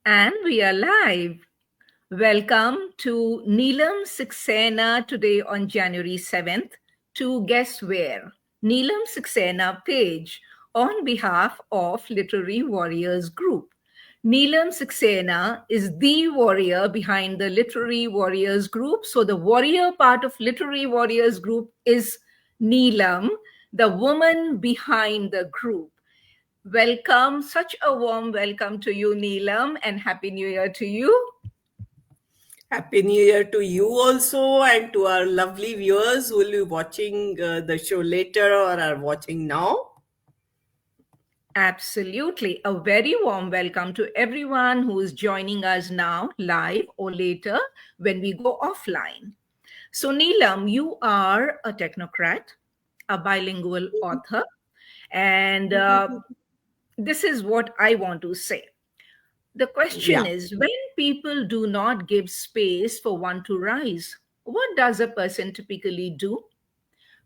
And we are live. Welcome to Neelam Saxena today on January 7th to Guess Where? Neelam Saxena page on behalf of Literary Warriors Group. Neelam Saxena is the warrior behind the Literary Warriors Group. So the warrior part of Literary Warriors Group is Neelam, the woman behind the group. Welcome, such a warm welcome to you, Neelam, and Happy New Year to you. Happy New Year to you also, and to our lovely viewers who will be watching the show later or are watching now. Absolutely. A very warm welcome to everyone who is joining us now, live or later when we go offline. So, Neelam, you are a technocrat, a bilingual author, and this is what I want to say. The question Yeah. is, when people do not give space for one to rise, what does a person typically do?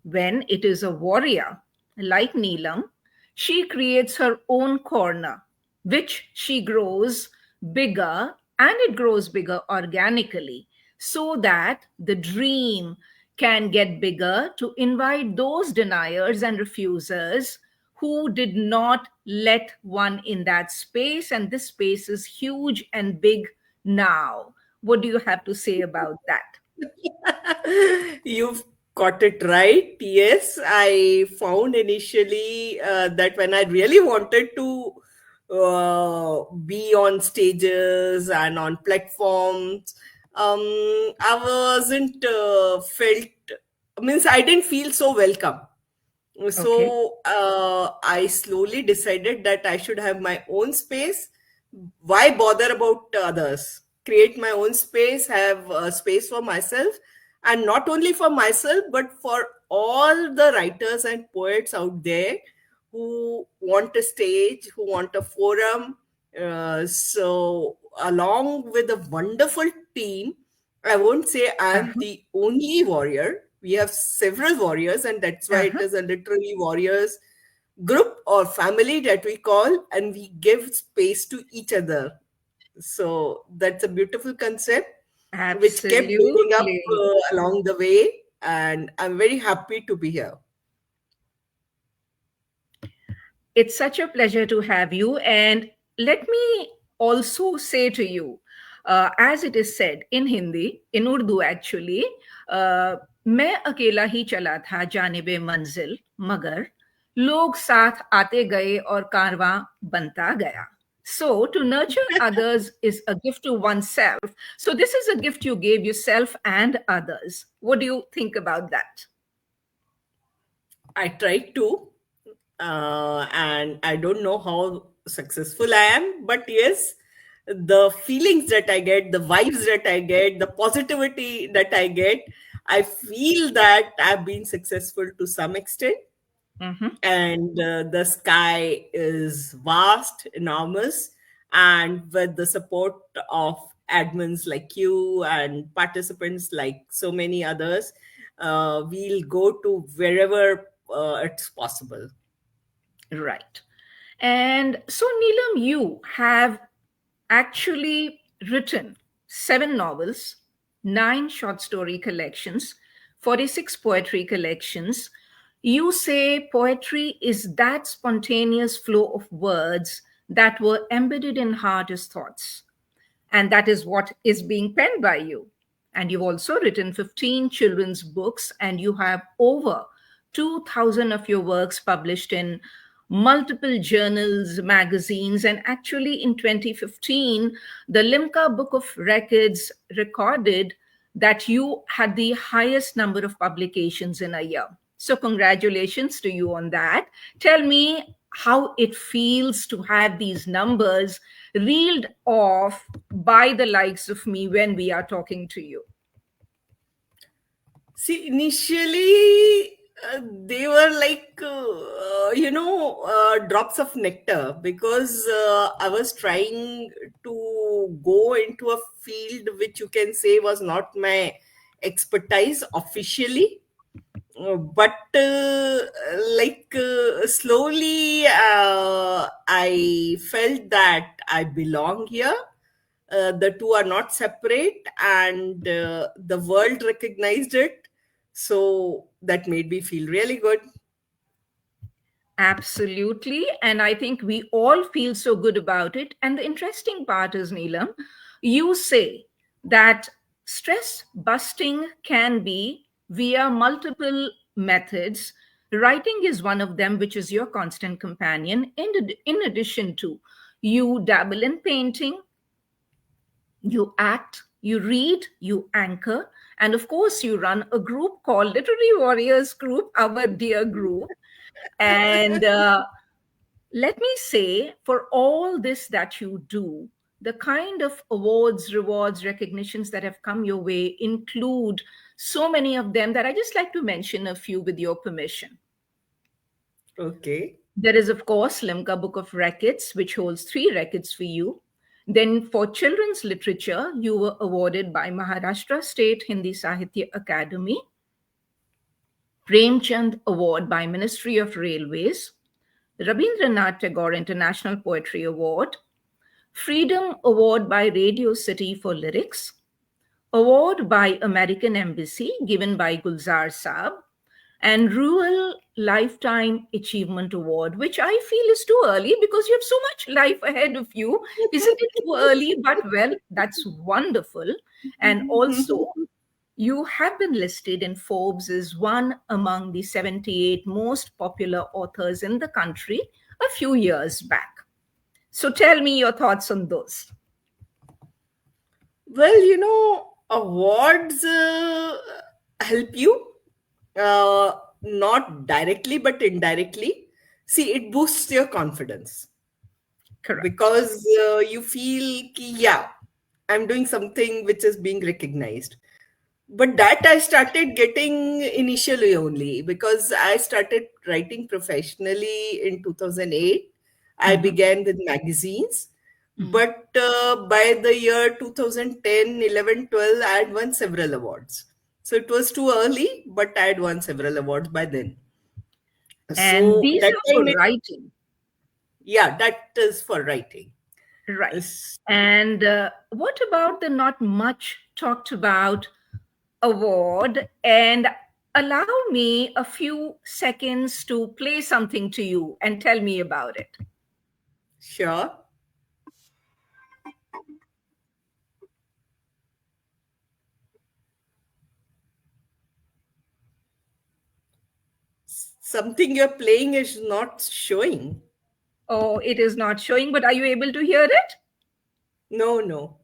When it is a warrior, like Neelam, she creates her own corner, which she grows bigger, and it grows bigger organically, so that the dream can get bigger to invite those deniers and refusers who did not let one in that space. And this space is huge and big now. What do you have to say about that? You've got it right. Yes, I found initially that when I really wanted to be on stages and on platforms, I wasn't felt, means I didn't feel so welcome. Okay. So I slowly decided that I should have my own space. Why bother about others? Create my own space, have a space for myself, and not only for myself, but for all the writers and poets out there who want a stage, who want a forum. So, along with a wonderful team, I won't say I'm Uh-huh. the only warrior. We have several warriors, and that's why it Uh-huh. is a literally warriors group or family that we call, and we give space to each other. So that's a beautiful concept which kept building up Absolutely. along the way, and I'm very happy to be here. It's such a pleasure to have you. And let me also say to you, as it is said in Hindi, in Urdu actually, uh, मैं अकेला ही चला था जानिबे मंजिल मगर लोग साथ आते गए और कारवां बनता गया. So, to nurture others is a gift to oneself. So, this is a gift you gave yourself and others. What do you think about that? I tried to, and I don't know how successful I am, but yes, the feelings that I get, the vibes that I get, the positivity that I get, I feel that I've been successful to some extent. Mhm. And the sky is vast, enormous, and with the support of admins like you and participants like so many others, we'll go to wherever it's possible. Right. And so, Neelam, you have actually written 7 novels, 9 short story collections, 46 poetry collections. You say poetry is that spontaneous flow of words that were embedded in heart as thoughts. And that is what is being penned by you. And you've also written 15 children's books, and you have over 2,000 of your works published in multiple journals, magazines, and actually in 2015, the Limca Book of Records recorded that you had the highest number of publications in a year. So, congratulations to you on that. Tell me how it feels to have these numbers reeled off by the likes of me when we are talking to you. See, initially they were like, drops of nectar because I was trying to go into a field which you can say was not my expertise officially. But slowly, I felt that I belong here, The two are not separate, and the world recognized it. So that made me feel really good. Absolutely. And I think we all feel so good about it. And the interesting part is, Neelam, you say that stress busting can be via multiple methods. Writing is one of them, which is your constant companion. In addition to, you dabble in painting, you act, you read, you anchor, and of course, you run a group called Literary Warriors Group, our dear group. And let me say, for all this that you do, the kind of awards, rewards, recognitions that have come your way include so many of them that I just like to mention a few with your permission. Okay. There is, of course, Limca Book of Records, which holds three records for you. Then, for children's literature, you were awarded by Maharashtra State Hindi Sahitya Academy, Premchand Award by Ministry of Railways, Rabindranath Tagore International Poetry Award, Freedom Award by Radio City for Lyrics, Award by American Embassy given by Gulzar Saab, and Rural Lifetime Achievement Award, which I feel is too early because you have so much life ahead of you. Isn't it too early? But well, that's wonderful. And also, you have been listed in Forbes as one among the 78 most popular authors in the country a few years back. So tell me your thoughts on those. Well, awards help you, not directly but indirectly. See, it boosts your confidence Correct. because you feel, yeah, I'm doing something which is being recognized. But that I started getting initially only because I started writing professionally in 2008. I Mhm, began with magazines. mhm. But by the year 2010, 11, 12, I had won several awards. So it was too early, but I had won several awards by then. And So these that are for time, writing, yeah, that is for writing. right? Yes. And what about the not much talked about award? And allow me a few seconds to play something to you and tell me about it. Sure. Something you're playing is not showing. Oh, it is not showing, but are you able to hear it? No, no.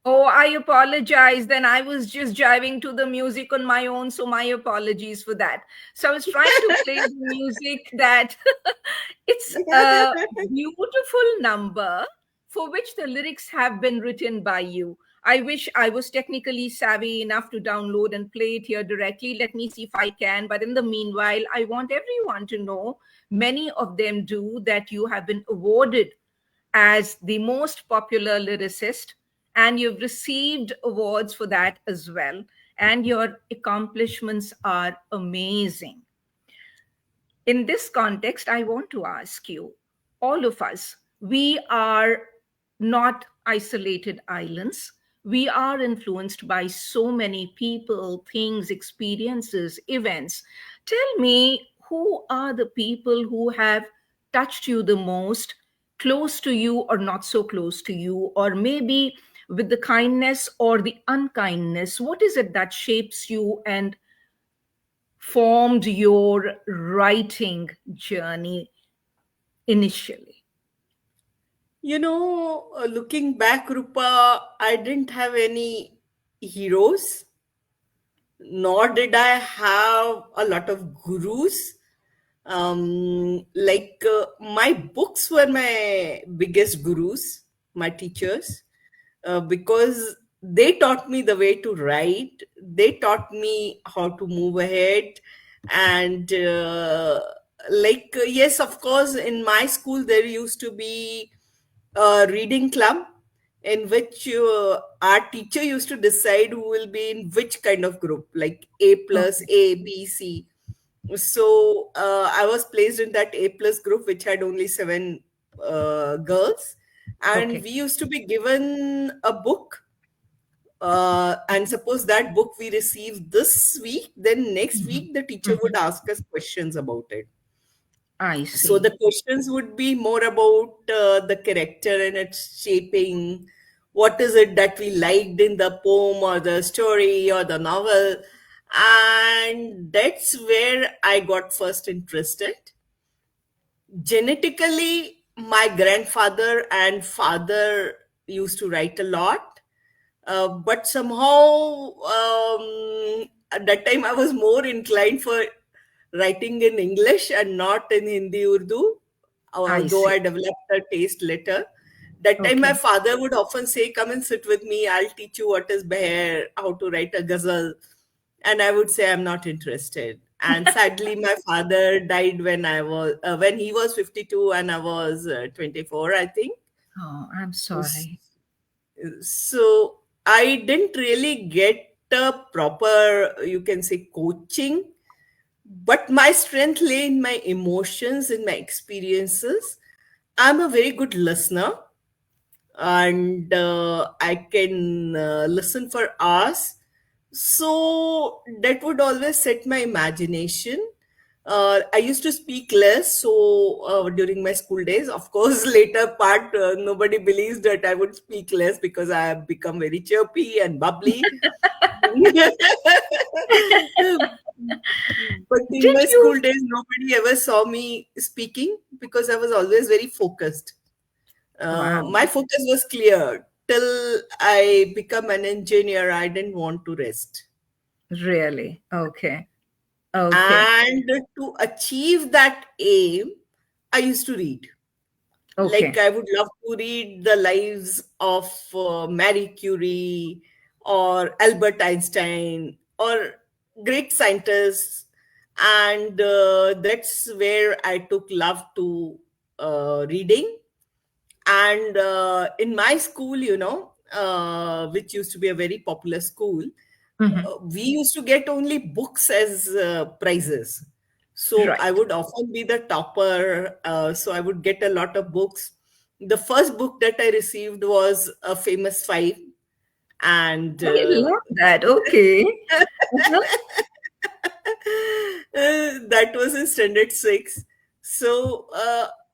Oh, I apologize. Then I was just jiving to the music on my own, so my apologies for that. So I was trying to play the music that it's a beautiful number for which the lyrics have been written by you. I wish I was technically savvy enough to download and play it here directly. Let me see if I can. But in the meanwhile, I want everyone to know, many of them do, that you have been awarded as the most popular lyricist, and you've received awards for that as well. And your accomplishments are amazing. In this context, I want to ask you, all of us, we are not isolated islands. We are influenced by so many people, things, experiences, events. Tell me, who are the people who have touched you the most, close to you or not so close to you, or maybe with the kindness or the unkindness? What is it that shapes you and formed your writing journey initially? Looking back, Rupa, I didn't have any heroes, nor did I have a lot of gurus. My books were my biggest gurus, my teachers, because they taught me the way to write. They taught me how to move ahead. And yes, of course, in my school, there used to be a reading club in which our teacher used to decide who will be in which kind of group, like A plus, Okay. A, B, C. So I was placed in that A plus group, which had only seven girls, And Okay. we used to be given a book, and suppose that book we received this week, then next Mhm. week the teacher would Mhm. ask us questions about it. I So see. the questions would be more about the character and its shaping. What is it that we liked in the poem or the story or the novel? And that's where I got first interested. Genetically, my grandfather and father used to write a lot, but somehow at that time I was more inclined for writing in English and not in Hindi Urdu, I although see. I developed a taste later. That time my Okay. father would often say, "Come and sit with me, I'll teach you what is bear, how to write a ghazal." And I would say I'm not interested. And sadly, my father died when he was 52 and I was 24, I think. Oh, I'm sorry. So I didn't really get a proper, you can say, coaching, but my strength lay in my emotions, in my experiences. I'm a very good listener, and I can listen for hours. So that would always set my imagination. I used to speak less, so during my school days, of course, later part, nobody believes that I would speak less because I have become very chirpy and bubbly. But in Did my you? school days, nobody ever saw me speaking because I was always very focused. Wow. My focus was clear. Till I become an engineer, I didn't want to rest. Really? Okay. Okay. And to achieve that aim, I used to read. Like, Okay. I would love to read the lives of Marie Curie or Albert Einstein or great scientists. And that's where I took love to reading. And in my school, which used to be a very popular school, Hmm. we used to get only books as prizes. So I Right. would often be the topper. So I would get a lot of books. The first book that I received was A Famous Five. And I love that. Okay. Uh-huh. that was in standard six. So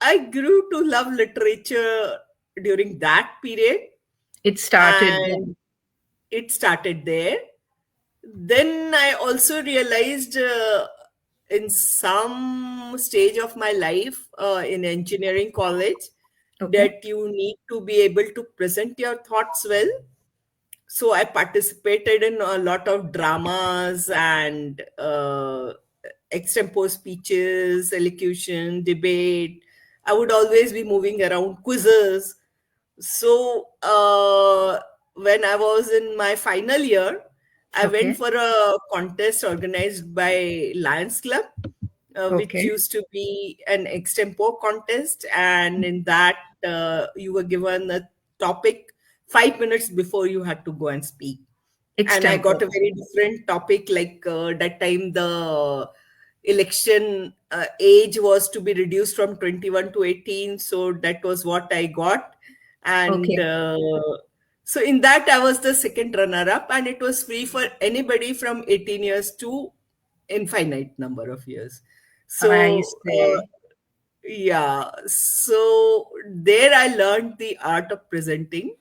I grew to love literature during that period, It started and then. it started there. Then I also realized in some stage of my life in engineering college Okay. that you need to be able to present your thoughts well. So I participated in a lot of dramas and extempore speeches, elocution, debate. I would always be moving around quizzes. So when I was in my final year, I went Okay. for a contest organized by Lions Club, which Okay. used to be an extempore contest, and in that you were given a topic 5 minutes before you had to go and speak. And I got Extempore. a very different topic. Like that time, the election age was to be reduced from 21 to 18, so that was what I got. And Okay. so in that I was the second runner up, and it was free for anybody from 18 years to infinite number of years. I So see. yeah, so there I learned the art of presenting.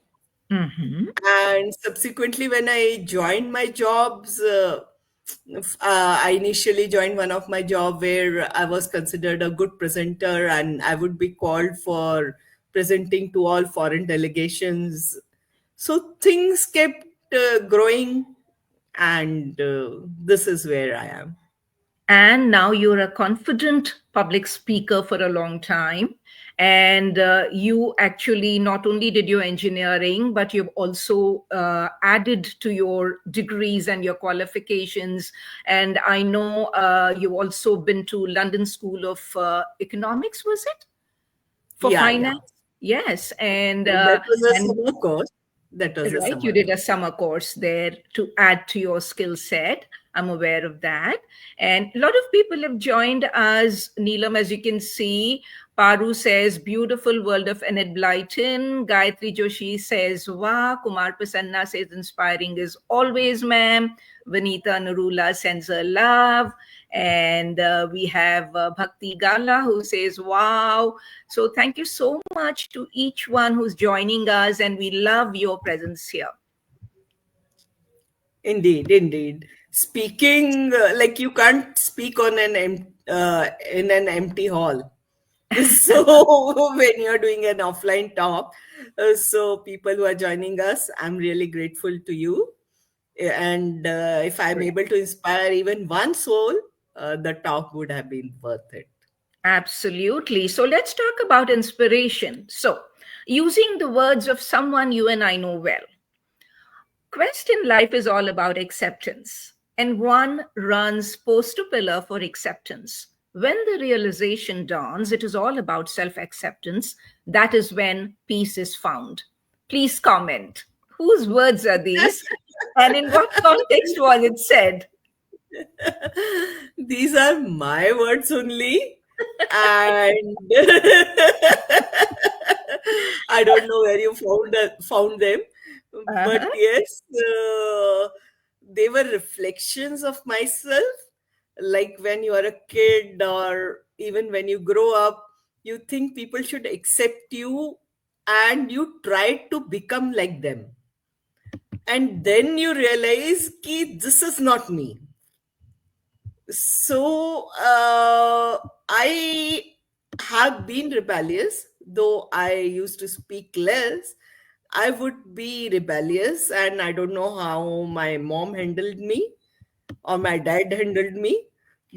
Hmm. And subsequently, when I joined my jobs, I initially joined one of my job where I was considered a good presenter, and I would be called for presenting to all foreign delegations. So things kept growing, and this is where I am. And now you're a confident public speaker for a long time. And you actually not only did your engineering, but you've also added to your degrees and your qualifications. And I know you've also been to London School of Economics, was it? For Yeah, yeah. finance? Yes. That was a And summer course. That was a right, you summer did a course. summer course there to add to your skill set. I'm aware of that. And a lot of people have joined us, Neelam, as you can see, Paru says, beautiful world of Enid Blyton. Gayatri Joshi says, wow. Kumar Prasanna says, inspiring is always, ma'am. Vanita Narula sends her love. And we have Bhakti Gala who says, wow. So thank you so much to each one who's joining us. And we love your presence here. Indeed, indeed. Speaking like you can't speak on in an empty hall. So when you're doing an offline talk, so people who are joining us, I'm really grateful to you. And if I'm able to inspire even one soul, the talk would have been worth it. Absolutely. So let's talk about inspiration. So, using the words of someone you and I know well, quest in life is all about acceptance, and one runs post to pillar for acceptance. When the realization dawns, it is all about self acceptance. That is when peace is found. Please comment. Whose words are these? And in what context was it said? These are my words only. And I don't know where you found them, but Uh-huh. yes, they were reflections of myself. Like when you are a kid, or even when you grow up, you think people should accept you, and you try to become like them. And then you realize ki this is not me. So I have been rebellious, though I used to speak less. I would be rebellious, and I don't know how my mom handled me or my dad handled me.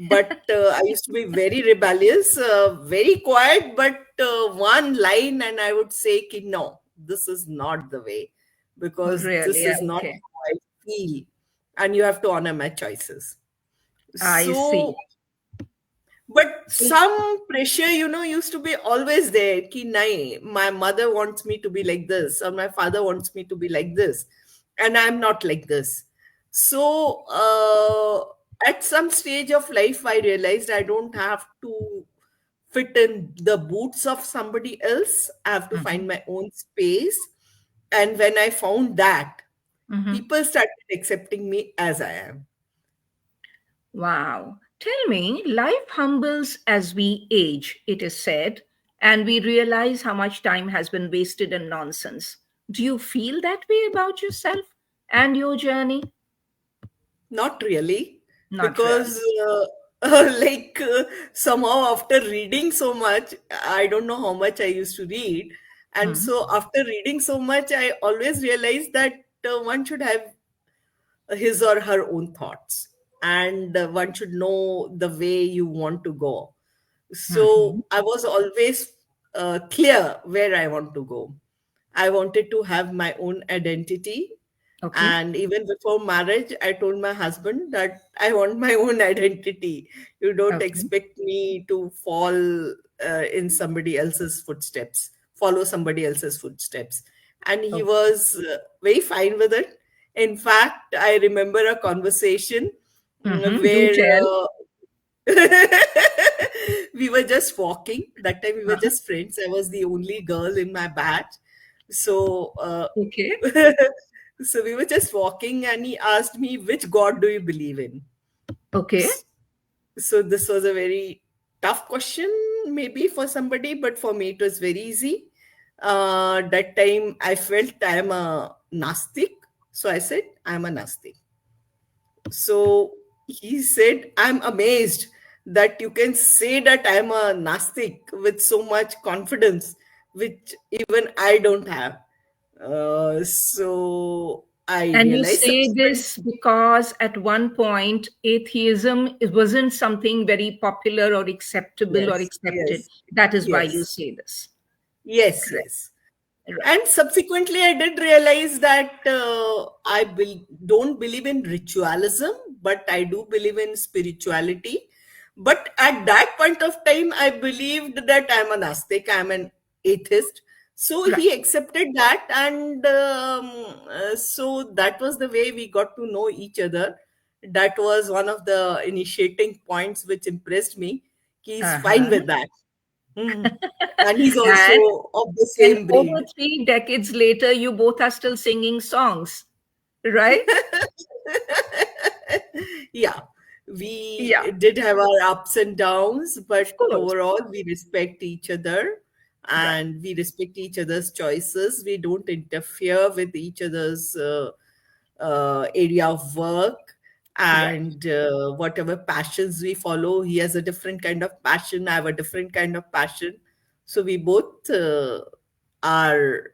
But I used to be very rebellious, very quiet, but one line, and I would say, ki, no, this is not the way, because this Really? is not Okay. how I feel, and you have to honor my choices. I see. So, but So, some pressure, used to be always there. Ki, nahi, my mother wants me to be like this, or my father wants me to be like this, and I'm not like this. So, at some stage of life, I realized I don't have to fit in the boots of somebody else. I have to mhm, find my own space. And when I found that, mhm. people started accepting me as I am. Wow. Tell me, life humbles as we age, it is said, and we realize how much time has been wasted in nonsense. Do you feel that way about yourself and your journey? Not really, Not because really. like somehow after reading so much, I don't know how much I used to read, and Mm, so after reading so much, I always realized that one should have his or her own thoughts, and one should know the way you want to go. mhm. So I was always clear where I want to go. I wanted to have my own identity. Okay. And even before marriage, I told my husband that I want my own identity. You don't Okay. expect me to fall in somebody else's footsteps, follow somebody else's footsteps. And he Okay. was very fine with it. In fact, I remember a conversation Do where tell. we were just walking. That time we were Uh-huh. just friends. I was the only girl in my batch. So, Okay. so we were just walking, and he asked me, which God do you believe in? Okay. S- So this was a very tough question, maybe for somebody, but for me it was very easy. That time I felt I am a Nastik. So I said, I'm a Nastik. So he said, I'm amazed that you can say that I'm a Nastik with so much confidence, which even I don't have. So I And you realized say subsequently, this because at one point atheism it wasn't something very popular or acceptable or yes, accepted. yes, That is why you yes, say this. yes, Correct. yes. Right. And subsequently, I did realize that don't believe in ritualism, but I do believe in spirituality. But at that point of time, I believed that I'm an Aztec, I'm an atheist. So Right. he accepted that, and so that was the way we got to know each other. That was one of the initiating points which impressed me. He's fine Uh-huh. with that. Mm. And he's and also of the and same over breed. 3 decades later, you both are still singing songs, right? Yeah, we Yeah, did have our ups and downs, of but course. overall, we respect each other Right, and we respect each other's choices. We don't interfere with each other's area of work, right. and whatever passions we follow. He has a different kind of passion, I have a different kind of passion. So we both are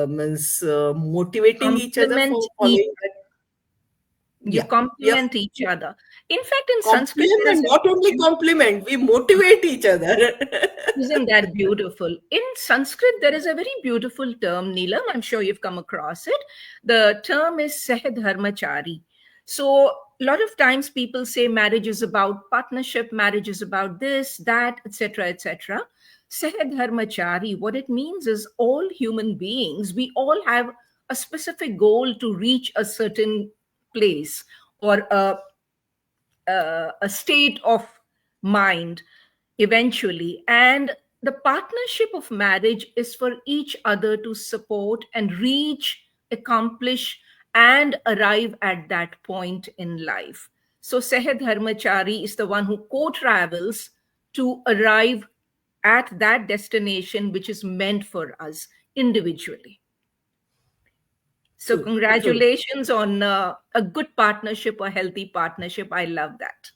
means motivating each other Complement for each. following that. You Yeah, we are complement each other. In fact, in Sanskrit, there is compliment, a not only compliment, we motivate each other. isn't that beautiful? In Sanskrit, there is a very beautiful term, Neelam. I'm sure you've come across it. The term is Sahadharmachari. So, a lot of times people say marriage is about partnership, marriage is about this, that, etc., etc. Sahadharmachari, what it means is all human beings, we all have a specific goal to reach a certain place or a state of mind eventually. And the partnership of marriage is for each other to support and reach, accomplish, and arrive at that point in life. So, Sahad Dharmachari is the one who co travels to arrive at that destination which is meant for us individually. So, True, true. congratulations on a good partnership, a healthy partnership. I love that.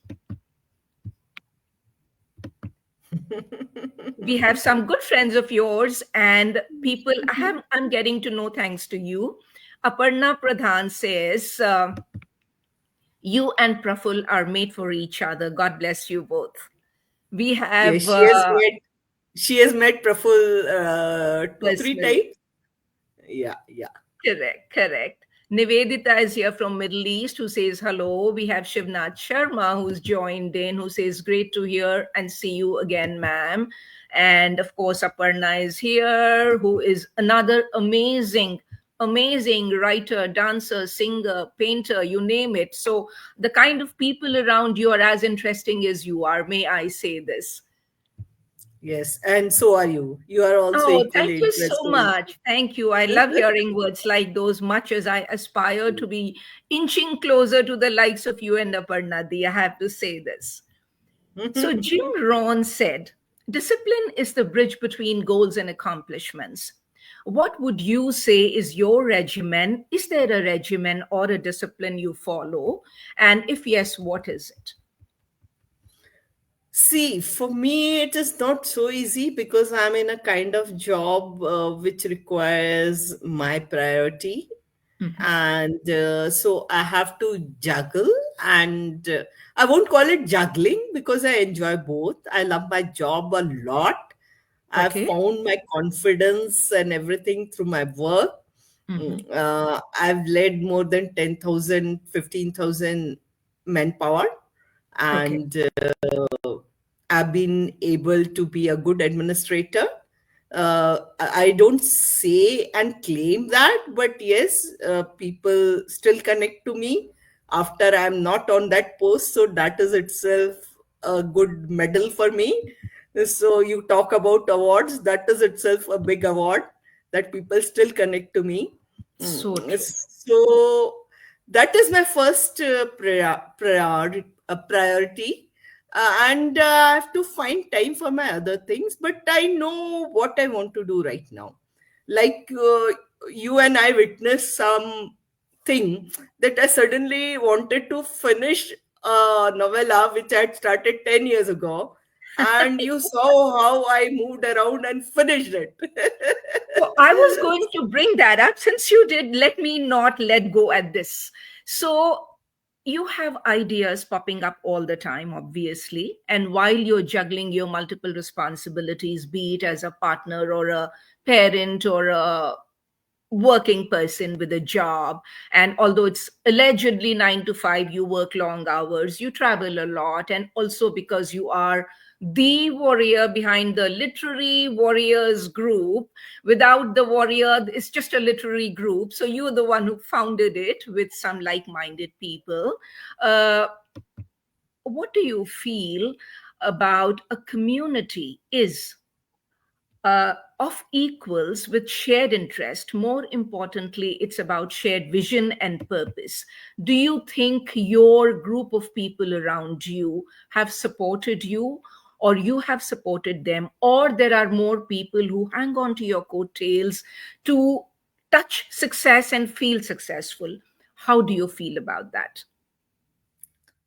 We have some good friends of yours and people I'm getting to know thanks to you. Aparna Pradhan says, you and Praful are made for each other. God bless you both. We Yes, have she has met Praful two, three personally. times. Yeah, yeah. Correct, correct. Nivedita is here from Middle East who says hello. We have Shivnath Sharma who's joined in, who says great to hear and see you again, ma'am. And of course, Aparna is here, who is another amazing writer, dancer, singer, painter, you name it. So the kind of people around you are as interesting as you are. May I say this? Yes, and so are you. You are also Oh, thank equally you so interesting. much. Thank you. I love hearing words like those much as I aspire to be inching closer to the likes of you and Aparnadi. I have to say this. So, Jim Rohn said, discipline is the bridge between goals and accomplishments. What would you say is your regimen? Is there a regimen or a discipline you follow? And if yes, what is it? See, for me, it is not so easy because I'm in a kind of job which requires my priority. Mhm. And so I have to juggle, and I won't call it juggling because I enjoy both. I love my job a lot. I've Okay. found my confidence and everything through my work. Mhm. I've led more than 10,000, 15,000 manpower, Okay. and I've been able to be a good administrator. I don't say and claim that, but yes, people still connect to me after I'm not on that post. So that is itself a good medal for me. So you talk about awards, that is itself a big award that people still connect to me. So true. So that is my first priority, and I have to find time for my other things. But I know what I want to do right now. Like you and I witnessed some thing that I suddenly wanted to finish a novella which I had started 10 years ago, and you saw how I moved around and finished it. So I was going to bring that up. Since you did, let me not let go at this. So you have ideas popping up all the time, obviously. And while you're juggling your multiple responsibilities, be it as a partner or a parent or a working person with a job, and although it's allegedly 9 to 5, you work long hours, you travel a lot, and also because you are the warrior behind the literary warriors group. Without the warrior, it's just a literary group, so you're the one who founded it with some like-minded people. uh, what do you feel about a community is? of equals with shared interest. More importantly, it's about shared vision and purpose. Do you think your group of people around you have supported you, or you have supported them, or there are more people who hang on to your coattails to touch success and feel successful? How do you feel about that?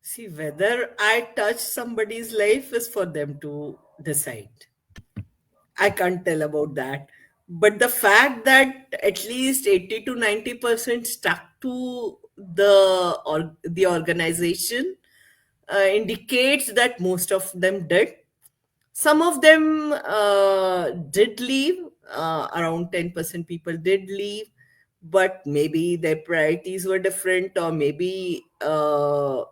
See, whether I touch somebody's life is for them to decide. I can't tell about that. But the fact that at least 80 to 90% stuck to the organization indicates that most of them did. Some of them did leave, around 10% people did leave, but maybe their priorities were different, or maybe I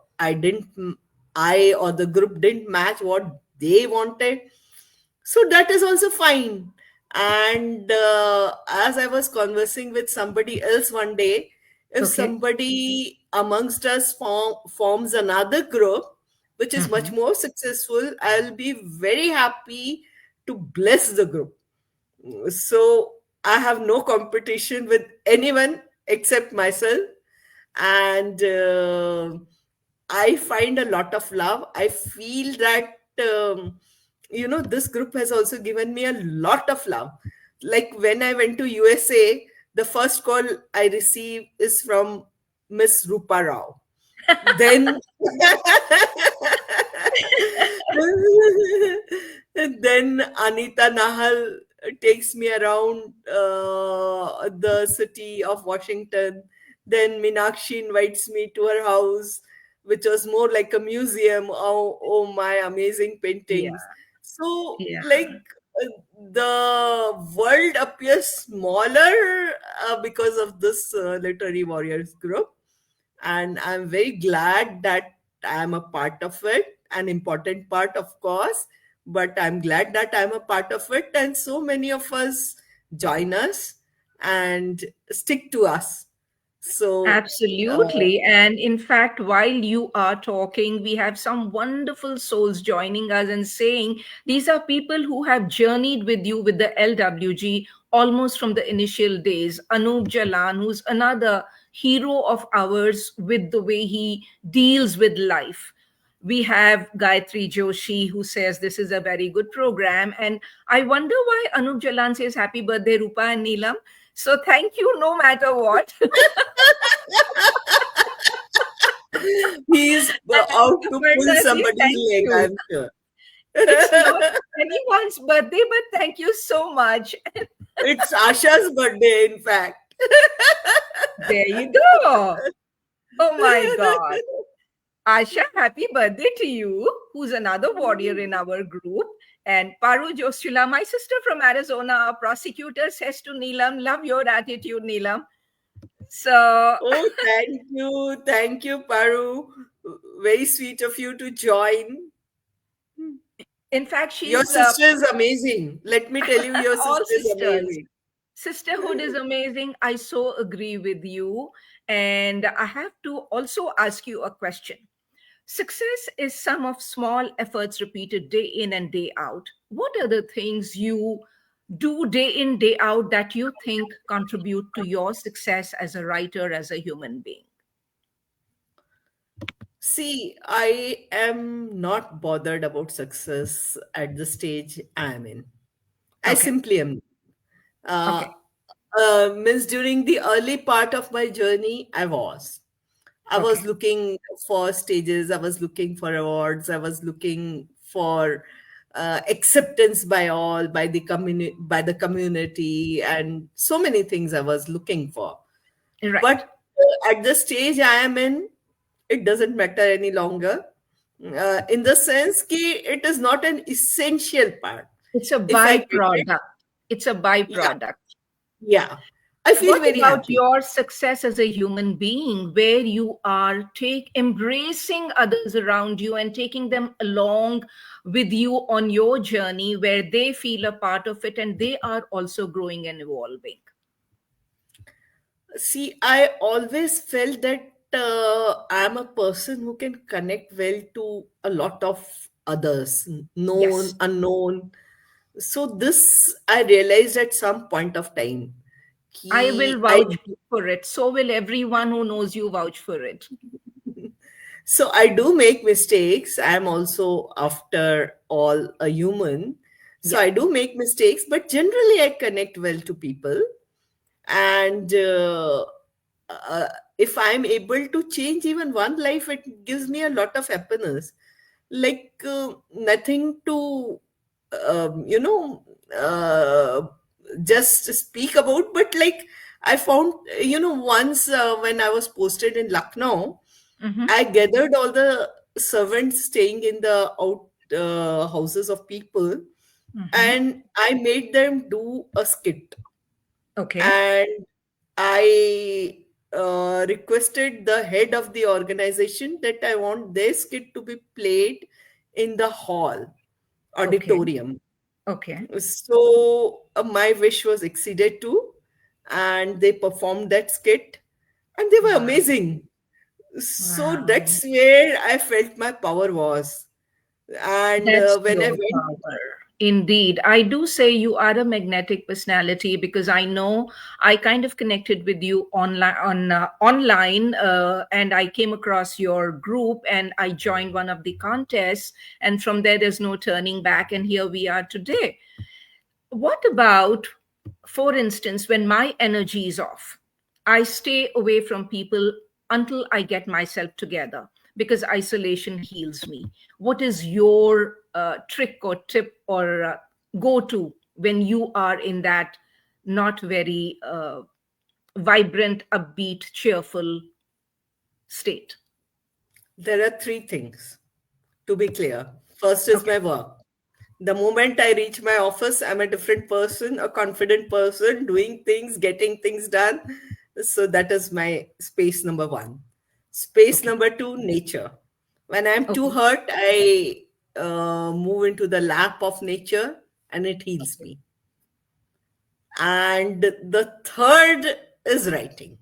or the group didn't match what they wanted. So that is also fine. And as I was conversing with somebody else one day, if Okay. somebody amongst us forms another group which is much Mhm. more successful, I'll be very happy to bless the group. So I have no competition with anyone except myself. And I find a lot of love. I feel that, this group has also given me a lot of love. Like when I went to USA, the first call I received is from Miss Rupa Rao. Then and then Anita Nahal takes me around the city of Washington. Then Minakshi invites me to her house, which was more like a museum. Oh my amazing Yeah. paintings. So, Yeah. like, the world appears smaller because of this literary warriors group, and I'm very glad that I'm a part of it, an important part, of course, but I'm glad that I'm a part of it, and so many of us join us and stick to us. So, uh, Absolutely. And in fact, while you are talking, we have some wonderful souls joining us and saying these are people who have journeyed with you with the LWG almost from the initial days. Anup Jalan, who's another hero of ours with the way he deals with life. We have Gayatri Joshi, who says this is a very good program. And I wonder why Anup Jalan says happy birthday, Rupa and Neelam. So thank you no matter what. he's And out to pull Aparnaji, somebody's thank leg, you. I'm sure. It's not anyone's birthday, but thank you so much. It's Asha's birthday, in fact. There you go. Oh my God. Asha, happy birthday to you, who's another warrior in our group. And Paru Josula, my sister from Arizona, a prosecutor, says to Neelam, love your attitude, Neelam. So, Oh, thank you. Thank you, Paru. Very sweet of you to join. in fact, Your she's sister is amazing. Let me tell you, your all sister is sisters. amazing. Sisterhood is amazing. I so agree with you. And I have to also ask you a question. Success is sum of small efforts repeated day in and day out. What are the things you do day in, day out that you think contribute to your success as a writer, as a human being? See, I am not bothered about success at the stage I am in. I Okay. simply am. Uh, Okay. Means during the early part of my journey, I was. I was Okay. looking for stages, I was looking for awards, I was looking for acceptance by all, by the community, and so many things I was looking for. Right. But at the stage I am in, it doesn't matter any longer. In the sense that it is not an essential part. It's a If I get it, byproduct. It's a yeah, byproduct. yeah, I feel What very about happy. your success as a human being, where you are take embracing others around you and taking them along with you on your journey, where they feel a part of it and they are also growing and evolving? See, I always felt that I'm a person who can connect well to a lot of others, known, Yes. unknown. So this I realized at some point of time. I will I vouch for it. So will everyone who knows you vouch for it. so I do make mistakes. I'm also, after all, a human. So Yeah. I do make mistakes, but generally I connect well to people. And uh, if I'm able to change even one life, it gives me a lot of happiness. Like nothing to, you know, just speak about, but like I found, once when I was posted in Lucknow, Mm-hmm. I gathered all the servants staying in the out houses of people, Mm-hmm. and I made them do a skit. Okay. And I requested the head of the organization that I want their skit to be played in the hall, Okay. auditorium. Okay. So my wish was exceeded too, and they performed that skit, and they were Wow. amazing. So Wow. that's where I felt my power was. And That's when I your went, power. Indeed. I do say you are a magnetic personality because I know I kind of connected with you online and I came across your group and I joined one of the contests and from there there's no turning back and here we are today. What about, for instance, when my energy is off, I stay away from people until I get myself together because isolation heals me. What is your trick or tip or go to when you are in that not very vibrant, upbeat, cheerful state? there are three things to be clear. First is Okay. my work. The moment I reach my office, I'm a different person, a confident person, doing things, getting things done. So that is my space number one. Space Okay. number two, nature. When I'm too Okay. hurt, I move into the lap of nature and it heals Okay. me. And the third is writing.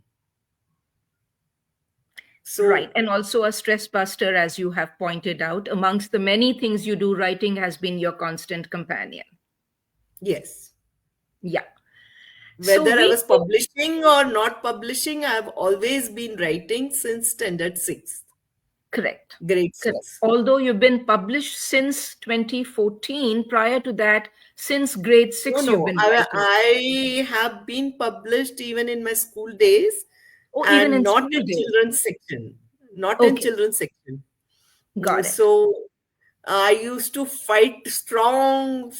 Right. So, And also a stress buster, as you have pointed out. Amongst the many things you do, writing has been your constant companion. yes, Yeah. So whether I we was publishing or not publishing, I've always been writing since standard sixth, correct. grade Correct. six. Although you've been published since 2014, prior to that, since grade No, six, you've no, been I, writing. I have been published even in my school days, Oh, even and in not school in days. children's section. Not in Okay. children's section. Got it. So I used to fight strong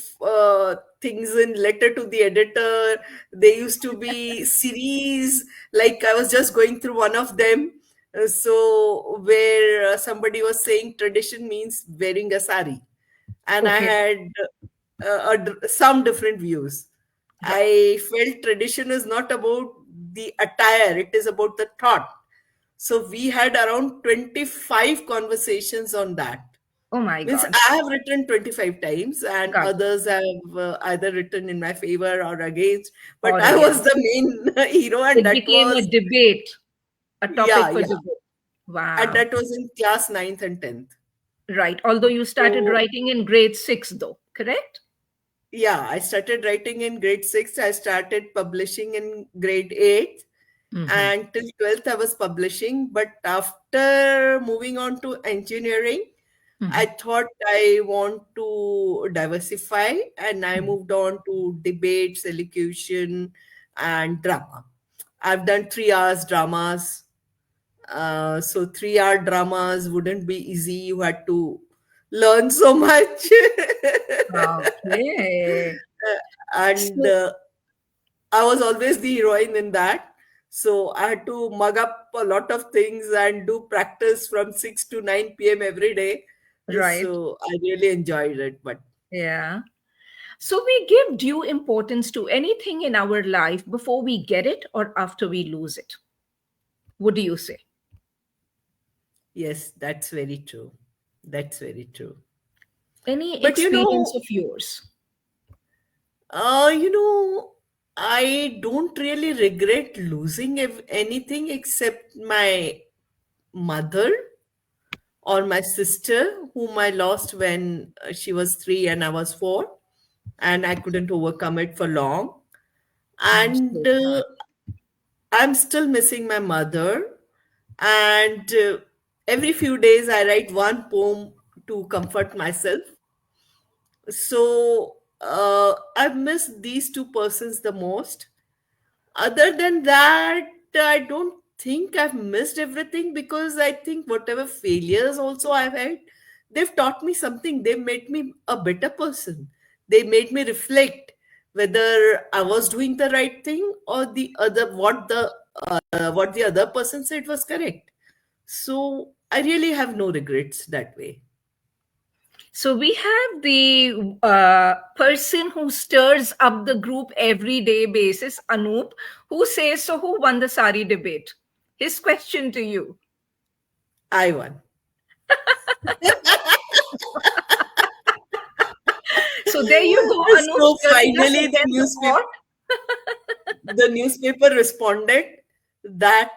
things in letter to the editor. They used to be series. Like I was just going through one of them. So where somebody was saying tradition means wearing a sari, and I Okay. had some different views. Right. I felt tradition is not about the attire; it is about the thought. So we had around 25 conversations on that. Oh my Means God. I have written 25 times and Got it. others have either written in my favor or against, Or but I was again. the main hero, and It that became a was, debate, a yeah, topic for yeah. debate. And Wow. that was in class ninth and 10th. Right. Although you started So, writing in grade six, though, correct? yeah, I started writing in grade 6. I started publishing in grade 8. Mm-hmm. And till 12th, I was publishing. But after moving on to engineering, Mm-hmm. I thought I want to diversify, and I moved on to debates, elocution, and drama. I've done 3 hours dramas. So 3 hour dramas wouldn't be easy. You had to learn so much. Okay. And So, I was always the heroine in that. So I had to mug up a lot of things and do practice from 6 to 9 p.m. every day. right. So I really enjoyed it. But Yeah. So we give due importance to anything in our life before we get it or after we lose it. What do you say? yes, that's very true. That's very true. Any But experience of yours? uh, you know, I don't really regret losing anything except my mother or my sister, whom I lost when she was 3 and I was 4. and I couldn't overcome it for long. I'm And so sorry. I'm still missing my mother. And every few days, I write one poem to comfort myself. So I've missed these two persons the most. Other than that, I don't think I've missed everything, because I think whatever failures also I've had, they've taught me something. They made me a better person. They made me reflect whether I was doing the right thing, or the other what the other person said was correct. So I really have no regrets that way. So we have the person who stirs up the group every day basis, Anoop, who says, so who won the sari debate? His question to you. I won. So there you go, Anoop, So stirring us finally, again the pot. the newspaper responded that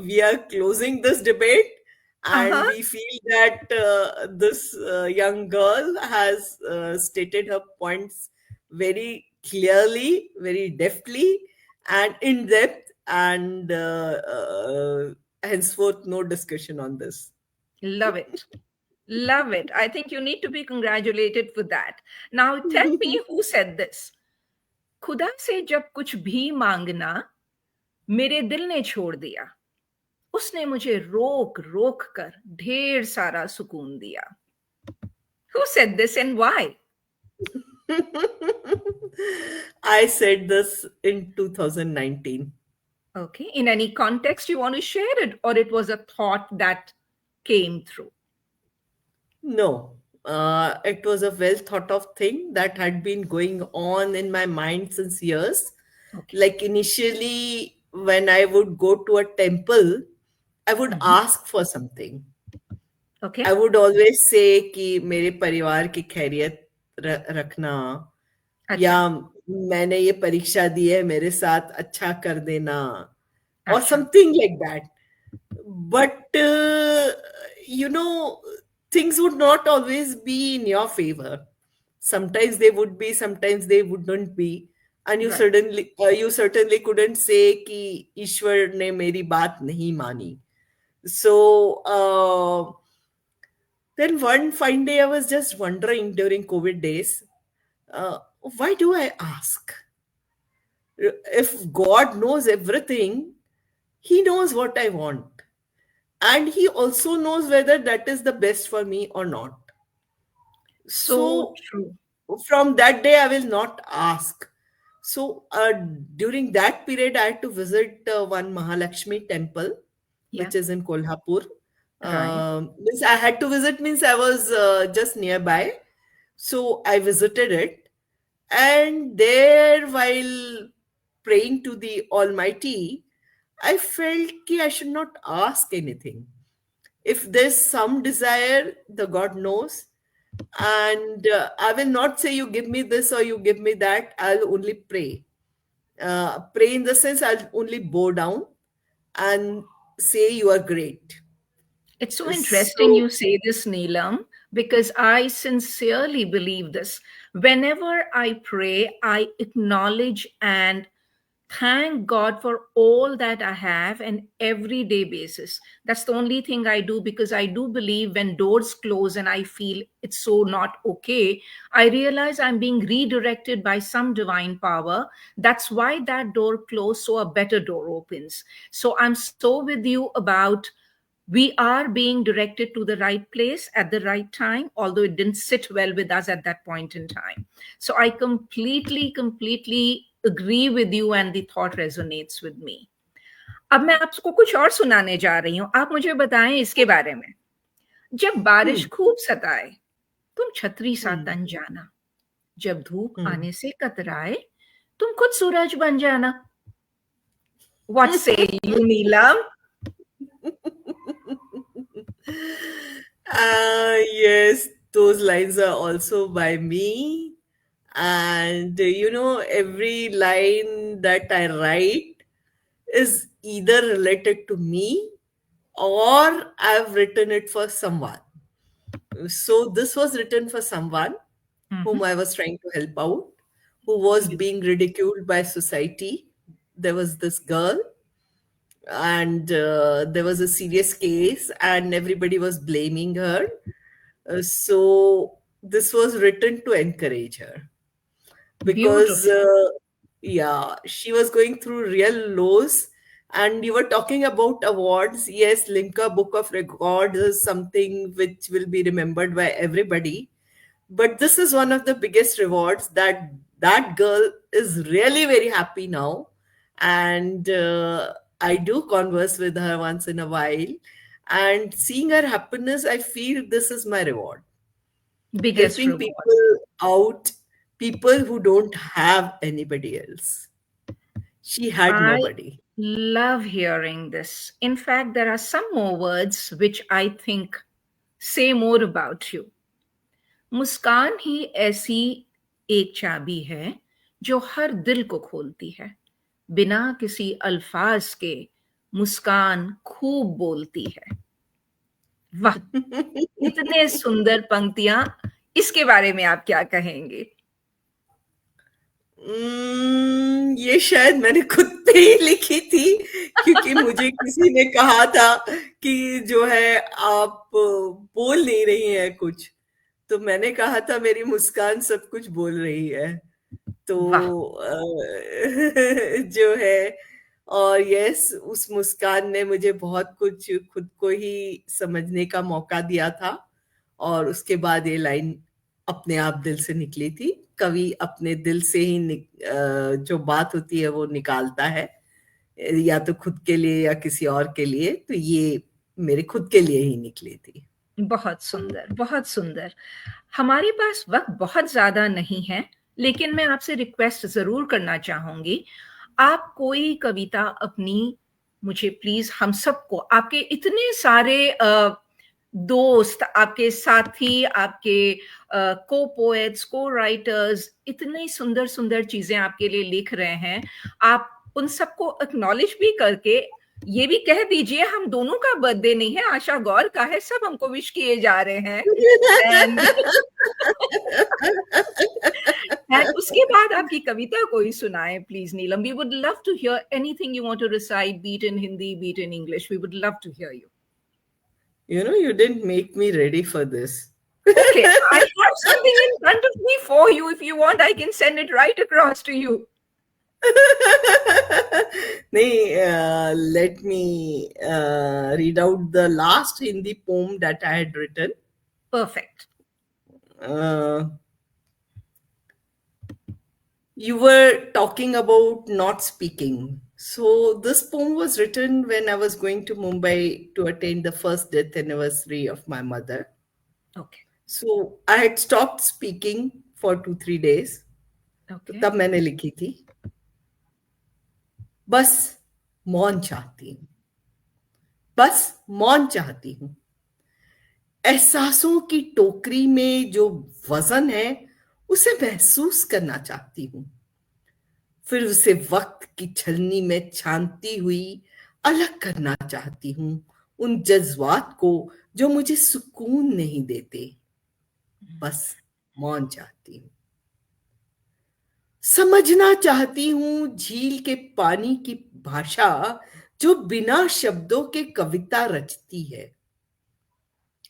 we are closing this debate, and Uh-huh. we feel that this young girl has stated her points very clearly, very deftly, and in depth, and henceforth, no discussion on this. Love it. Love it. I think you need to be congratulated for that. Now tell me who said this. खुदा से जब कुछ भी मांगना मेरे दिल ने छोड़ दिया उसने मुझे रोक रोक कर ढेर सारा सुकून दिया. Who said this and why? I said this in 2019. Okay. In any context you want to share it, or it was a thought that came through? No, it was a well thought of thing that had been going on in my mind since years. Okay. Like initially, when I would go to a temple, I would Mhm. ask for something. I Okay. would always say कि मेरे परिवार की खैरियत रखना, या Acha. मैंने ये परीक्षा दी है मेरे साथ अच्छा कर देना, or Acha. something like that. But you know, things would not always be in your favor. Sometimes they would be, sometimes they wouldn't be, and Right. you certainly couldn't say कि ईश्वर ने मेरी बात नहीं मानी. So then one fine day, I was just wondering during COVID days, why do I ask? If God knows everything, He knows what I want. And He also knows whether that is the best for me or not. So So true. from that day, I will not ask. So during that period, I had to visit one Mahalakshmi temple, Yeah. which is in Kolhapur. Right. Means I had to visit, means I was just nearby. So I visited it. And there, while praying to the Almighty, I felt that I should not ask anything. If there's some desire, the God knows. And I will not say you give me this or you give me that. I'll only pray. Pray in the sense I'll only bow down and say you are great. It's so interesting So, you say this, Neelam, because I sincerely believe this. Whenever I pray, I acknowledge and thank God for all that I have and everyday basis. That's the only thing I do, because I do believe when doors close and I feel it's so not okay, I realize I'm being redirected by some divine power. That's why that door closed, so a better door opens. So I'm so with you about we are being directed to the right place at the right time, although it didn't sit well with us at that point in time. So I completely agree with you and the thought resonates with me. अब मैं आपको कुछ और सुनाने जा रही हूं, आप मुझे बताएं इसके बारे में. जब बारिश hmm, खूब सताए तुम छतरी सा hmm, तन जाना, जब धूप hmm. आने से कतराए तुम खुद सूरज बन जाना. What say you, Neelam? Yes, those lines are also by me. And every line that I write is either related to me or I've written it for someone. So this was written for someone. Mhm. whom I was trying to help out, who was being ridiculed by society. There was this girl, and there was a serious case, and everybody was blaming her. So, this was written to encourage her because, Beautiful. yeah, she was going through real lows. And you were talking about awards. Yes, Limca Book of Records is something which will be remembered by everybody, but this is one of the biggest rewards that that girl is really very happy now. And I do converse with her once in a while, and seeing her happiness, I feel this is my reward. Biggest Helping reward. people out, people who don't have anybody else. She had I nobody. love hearing this. In fact, there are some more words which I think say more about you. मुस्कान ही ऐसी एक चाबी है जो हर दिल को खोलती है बिना किसी अल्फाज के मुस्कान खूब बोलती है वाह इतने सुंदर पंक्तियां इसके बारे में आप क्या कहेंगे ये शायद मैंने खुद पे ही लिखी थी, क्योंकि मुझे किसी ने कहा था कि जो है आप बोल नहीं रही हैं कुछ, तो मैंने कहा था मेरी मुस्कान सब कुछ बोल रही है। तो वाह जो है, और यस, उस मुस्कान ने मुझे बहुत कुछ खुद को ही समझने का मौका दिया था। और उसके बाद ये लाइन अपने आप दिल से निकली थी। कवि अपने दिल से ही जो बात होती है वो निकालता है, या तो खुद के लिए या किसी और के लिए। तो ये मेरे खुद के लिए ही निकली थी। बहुत सुंदर बहुत सुंदर हमारे पास वक्त बहुत ज्यादा नहीं है लेकिन मैं आपसे रिक्वेस्ट जरूर करना चाहूंगी आप कोई कविता अपनी मुझे प्लीज हम सबको आपके इतने सारे दोस्त आपके साथी आपके को पोएट्स को राइटर्स इतनी सुंदर सुंदर चीजें आपके लिए लिख रहे हैं आप उन सबको एक्नॉलेज भी करके ये भी कह दीजिए हम दोनों का बर्थडे नहीं है आशा गौर का है सब हमको विश किए जा रहे हैं एंड एंड उसके बाद आपकी कविता कोई सुनाए please Neelam we would love to hear anything you want to recite be it in Hindi be it in English we would love to hear you You didn't make me ready for this. okay I have something in front of me for you if you want I can send it right across to you नहीं, let me read out the last Hindi poem that I had written. perfect Uh, you were talking about not speaking. So this poem was written when I was going to Mumbai to attend the first death anniversary of my mother. okay So I had stopped speaking for 2-3 days. तो okay तब मैंने लिखी थी, बस मौन चाहती हूँ, बस मौन चाहती हूँ। एहसासों की टोकरी में जो वजन है उसे महसूस करना चाहती हूँ, फिर उसे वक्त की छलनी में छानती हुई अलग करना चाहती हूँ उन जज्बात को जो मुझे सुकून नहीं देते। बस मौन चाहती हूँ, समझना चाहती हूँ झील के पानी की भाषा जो बिना शब्दों के कविता रचती है।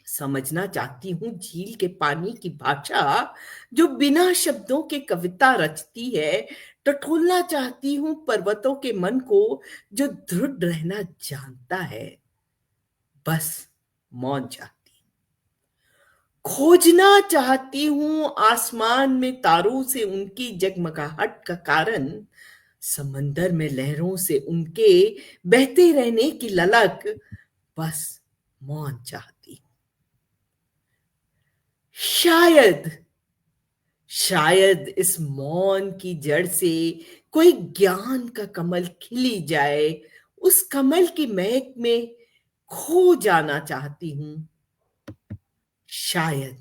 समझना चाहती हूँ झील के पानी की भाषा जो बिना शब्दों के कविता रचती है। टटोलना चाहती हूँ पर्वतों के मन को जो दृढ़ रहना जानता है। बस मौन चाहती हूँ, खोजना चाहती हूँ आसमान में तारों से उनकी जगमगाहट का कारण, समंदर में लहरों से उनके बहते रहने की ललक। बस मौन चाहती हूँ। शायद शायद इस मौन की जड़ से कोई ज्ञान का कमल खिली जाए, उस कमल की महक में खो जाना चाहती हूँ। शायद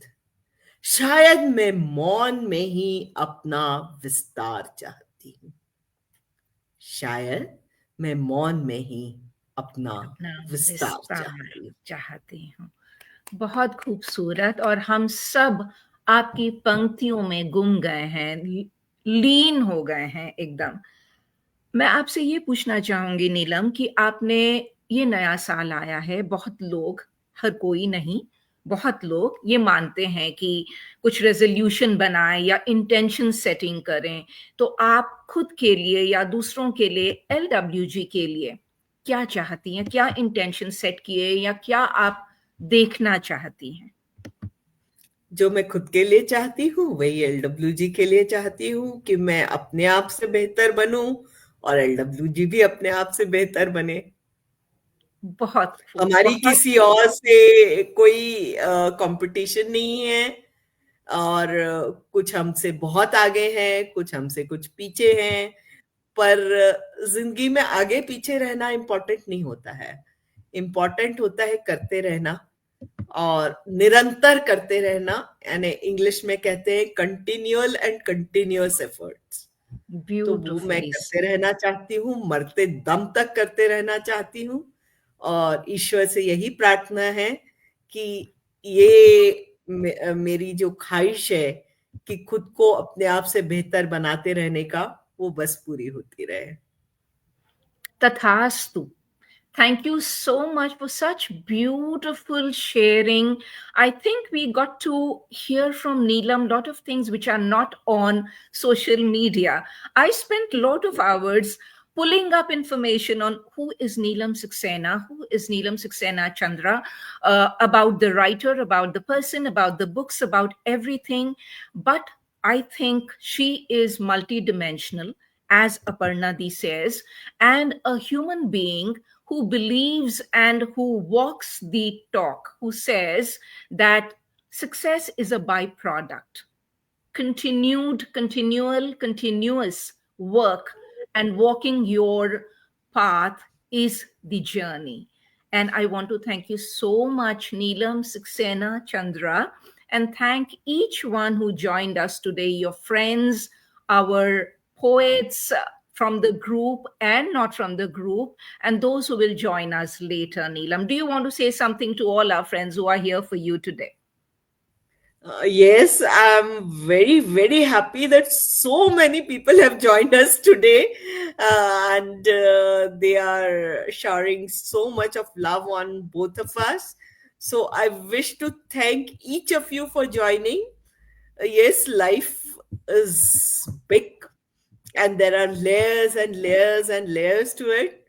शायद मैं मौन में ही अपना विस्तार चाहती हूँ। शायद मैं मौन में ही अपना अपना विस्तार विस्तार चाहती हूँ। चाहती हूँ बहुत खूबसूरत और हम सब आपकी पंक्तियों में गुम गए हैं, लीन हो गए हैं एकदम। मैं आपसे ये पूछना चाहूंगी नीलम कि आपने, ये नया साल आया है, बहुत लोग, हर कोई नहीं, बहुत लोग ये मानते हैं कि कुछ रेजोल्यूशन बनाएं या इंटेंशन सेटिंग करें। तो आप खुद के लिए या दूसरों के लिए, LWG के लिए क्या चाहती हैं? क्या इंटेंशन सेट किए या क्या आप देखना चाहती हैं? जो मैं खुद के लिए चाहती हूँ वही एलडब्ल्यूजी के लिए चाहती हूँ कि मैं अपने आप से बेहतर बनूं और एलडब्ल्यूजी भी अपने आप से बेहतर बने। बहुत खूब, हमारी बहुत किसी खूब। और से कोई कंपटीशन नहीं है। और कुछ हमसे बहुत आगे हैं, कुछ हमसे कुछ पीछे हैं। पर जिंदगी में आगे पीछे रहना इम्पोर्टेंट नहीं होता है। इम्पोर्टेंट होता है करते रहना, और निरंतर करते रहना। यानी इंग्लिश में कहते हैं कंटिन्यूअल एंड कंटिन्यूअस एफर्ट्स। तो वो मैं ब्यूटिफुली करते सेड। रहना चाहती हूँ, मरते दम तक करते रहना चाहती हूँ। और ईश्वर से यही प्रार्थना है कि ये मेरी जो ख्वाहिश है कि खुद को अपने आप से बेहतर बनाते रहने का, वो बस पूरी होती रहे। तथास्तु। Thank you so much for such beautiful sharing. I think we got to hear from Neelam a lot of things which are not on social media. I spent a lot of hours pulling up information on who is Neelam Saxena, who is Neelam Saxena Chandra, about the writer, about the person, about the books, about everything. But I think she is multidimensional, as Aparnadi says, and a human being who believes and who walks the talk, who says that success is a byproduct. Continuous work and walking your path is the journey. And I want to thank you so much, Neelam, Saxena, Chandra, and thank each one who joined us today, your friends, our poets from the group and not from the group, and those who will join us later. Neelam, do you want to say something to all our friends who are here for you today? Yes, I'm very, very happy that so many people have joined us today, and they are showering so much of love on both of us. So I wish to thank each of you for joining. Yes, life is big, and there are layers and layers and layers to it.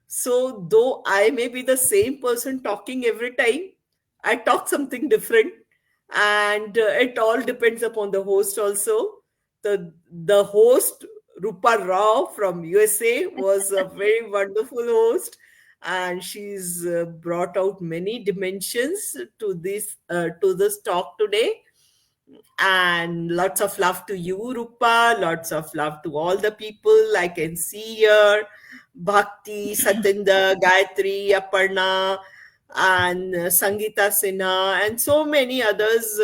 So, though I may be the same person talking every time, I talk something different, and it all depends upon the host also. The host Rupa Rao from USA was a very wonderful host, and she's brought out many dimensions to this talk today. And lots of love to you, Rupa. Lots of love to all the people I can see here: Bhakti, Satinder, Gayatri, Aparna, and Sangeeta Sinha, and so many others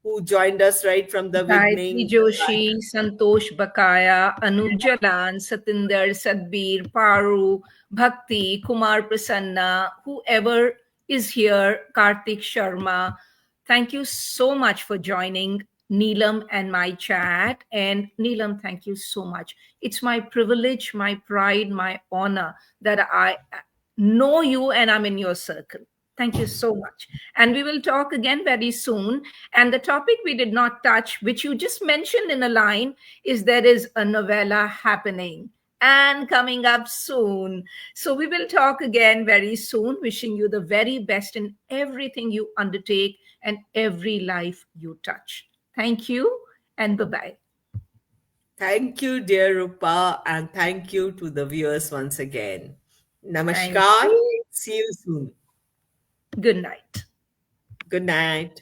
who joined us right from the Gayatri beginning. Joshi, Santosh Bakaya, Anup Jalan, Satinder, Sadbir, Paru, Bhakti, Kumar Prasanna, whoever is here, Karthik Sharma. Thank you so much for joining Neelam and my chat. And Neelam, thank you so much. It's my privilege, my pride, my honor that I know you and I'm in your circle. Thank you so much. And we will talk again very soon. And the topic we did not touch, which you just mentioned in a line, is there is a novella happening and coming up soon. So we will talk again very soon, wishing you the very best in everything you undertake and every life you touch. Thank you and bye bye. Thank you, dear Rupa, and thank you to the viewers once again. Thank Namaskar. you. See you soon. Good night. Good night.